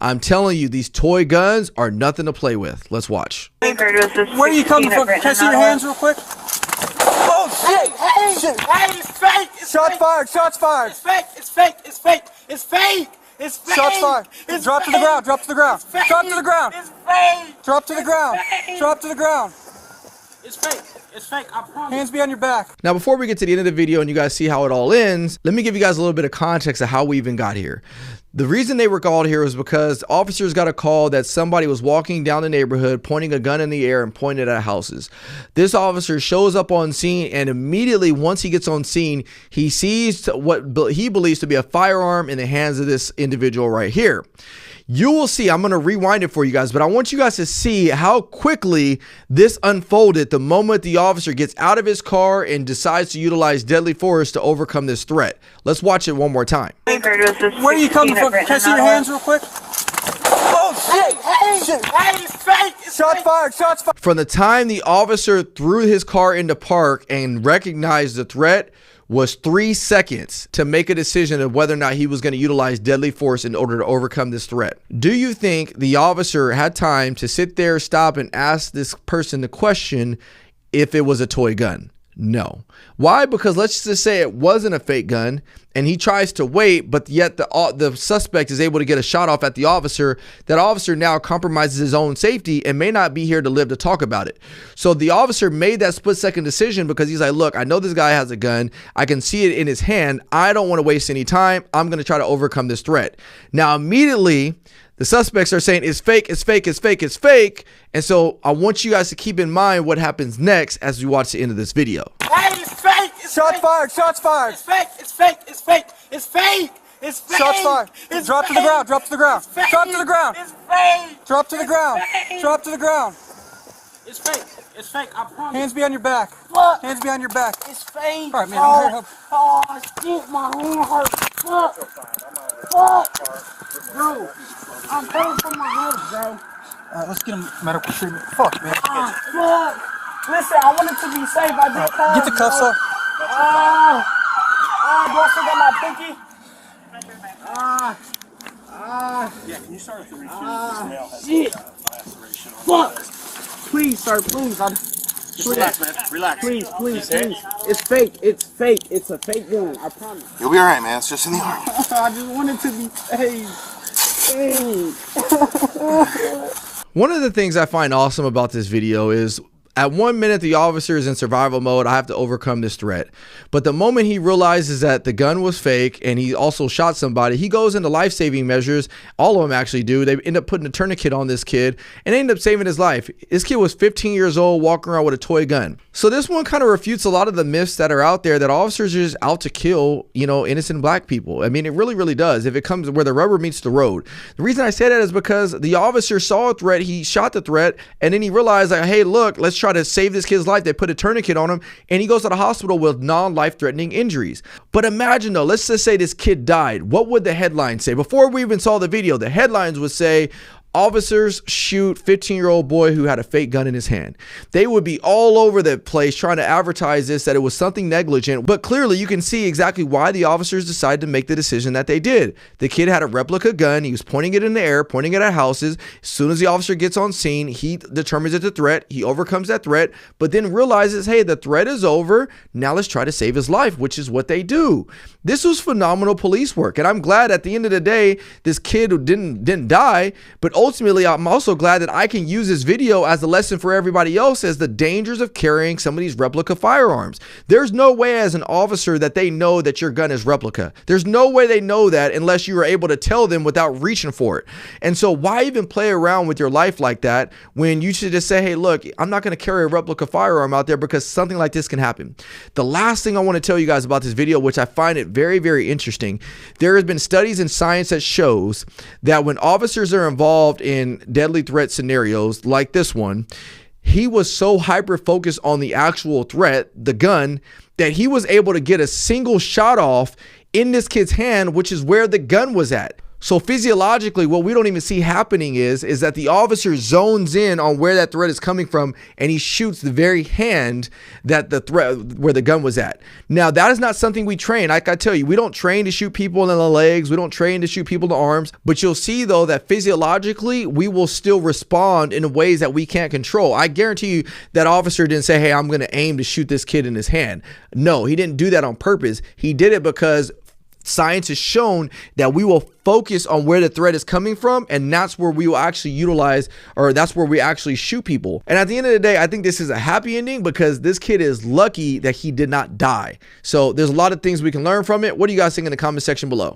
I'm telling you, these toy guns are nothing to play with. Let's watch. Where are you coming from? Can I see your hands real quick? Oh shit! Hey, it's fake! Shots fired! Shots fired! It's fake! It's fake! It's fake! It's fake! It's fake! Shots fired! It's Drop to the fake. ground! Drop to the ground! It's fake. Drop to the ground! It's fake! Drop to the ground! fake. Drop to the ground! It's fake! It's fake! I promise. Hands behind your back. Now, before we get to the end of the video and you guys see how it all ends, let me give you guys a little bit of context of how we even got here. The reason they were called here was because officers got a call that somebody was walking down the neighborhood, pointing a gun in the air and pointing it at houses. This officer shows up on scene, and immediately once he gets on scene, he sees what he believes to be a firearm in the hands of this individual right here. You will see, I'm going to rewind it for you guys, but I want you guys to see how quickly this unfolded the moment the officer gets out of his car and decides to utilize deadly force to overcome this threat. Let's watch it one more time. Where are you coming from? Can I see your hands real quick? Oh shit! Hey, it's fake! It's Shots fake. fired! Shots fired! From the time the officer threw his car into park and recognized the threat was 3 seconds to make a decision of whether or not he was going to utilize deadly force in order to overcome this threat. Do you think the officer had time to sit there, stop, and ask this person the question if it was a toy gun? No. Why? Because let's just say it wasn't a fake gun and he tries to wait, but yet the suspect is able to get a shot off at the officer. That officer now compromises his own safety and may not be here to live to talk about it. So the officer made that split-second decision because he's like, look, I know this guy has a gun. I can see it in his hand. I don't want to waste any time. I'm going to try to overcome this threat. Now, immediately, the suspects are saying it's fake, it's fake, it's fake, it's fake. And so I want you guys to keep in mind what happens next as we watch the end of this video. Hey, it's fake! It's Shots fake. fired! Shots fired! It's fake! It's fake! It's fake! It's fake! It's fake! Shots fired! It's Drop to the fake. ground! Drop to the ground! It's fake. Drop to the ground! It's fake! Drop to the ground! fake. Drop to the ground! It's fake! It's fake! I promise. Hands behind your back! Fuck! Hands behind your back! It's fake! All right, man, I'm here to help. Oh, shit, my hand hurts. Fuck! Fuck! Bro, I'm hurting from my head, bro. Let's get him medical treatment. Fuck, man. Fuck! Listen, I wanted to be safe. I did come. Get the cuffs up. Do I still got my pinky? Yeah, can you start with the reach? This male has Shit. laceration on Fuck! Please, sir, please. Just relax, man. Relax. Please. It's fake. It's fake. It's a fake gun. I promise. You'll be alright, man. It's just in the arm. I just wanted to be safe. One of the things I find awesome about this video is at 1 minute, the officer is in survival mode. I have to overcome this threat. But the moment he realizes that the gun was fake and he also shot somebody, he goes into life-saving measures. All of them actually do. They end up putting a tourniquet on this kid and they end up saving his life. This kid was 15 years old, walking around with a toy gun. So this one kind of refutes a lot of the myths that are out there that officers are just out to kill, innocent black people. I mean, it really, really does. If it comes where the rubber meets the road. The reason I say that is because the officer saw a threat, he shot the threat, and then he realized like, hey, look, let's try to save this kid's life. They put a tourniquet on him and he goes to the hospital with non-life-threatening injuries. But imagine though, let's just say this kid died. What would the headline say? Before we even saw the video, the headlines would say, officers shoot 15-year-old boy who had a fake gun in his hand. They would be all over the place trying to advertise this, that it was something negligent, but clearly you can see exactly why the officers decided to make the decision that they did. The kid had a replica gun. He was pointing it in the air, pointing it at houses. As soon as the officer gets on scene, he determines it's a threat. He overcomes that threat, but then realizes, hey, the threat is over. Now let's try to save his life, which is what they do. This was phenomenal police work, and I'm glad at the end of the day, this kid didn't die, but ultimately, I'm also glad that I can use this video as a lesson for everybody else as the dangers of carrying some of these replica firearms. There's no way as an officer that they know that your gun is replica. There's no way they know that unless you are able to tell them without reaching for it. And so why even play around with your life like that when you should just say, hey, look, I'm not going to carry a replica firearm out there because something like this can happen. The last thing I want to tell you guys about this video, which I find it very, very interesting, there has been studies in science that shows that when officers are involved in deadly threat scenarios like this one, he was so hyper focused on the actual threat, the gun, that he was able to get a single shot off in this kid's hand, which is where the gun was at. So physiologically, what we don't even see happening is that the officer zones in on where that threat is coming from, and he shoots the very hand that the threat, where the gun was at. Now, that is not something we train. Like I tell you, we don't train to shoot people in the legs. We don't train to shoot people in the arms. But you'll see, though, that physiologically, we will still respond in ways that we can't control. I guarantee you that officer didn't say, hey, I'm going to aim to shoot this kid in his hand. No, he didn't do that on purpose. He did it because science has shown that we will focus on where the threat is coming from, and that's where we will actually utilize, or that's where we actually shoot people. And at the end of the day, I think this is a happy ending because this kid is lucky that he did not die. So there's a lot of things we can learn from it. What do you guys think in the comment section below?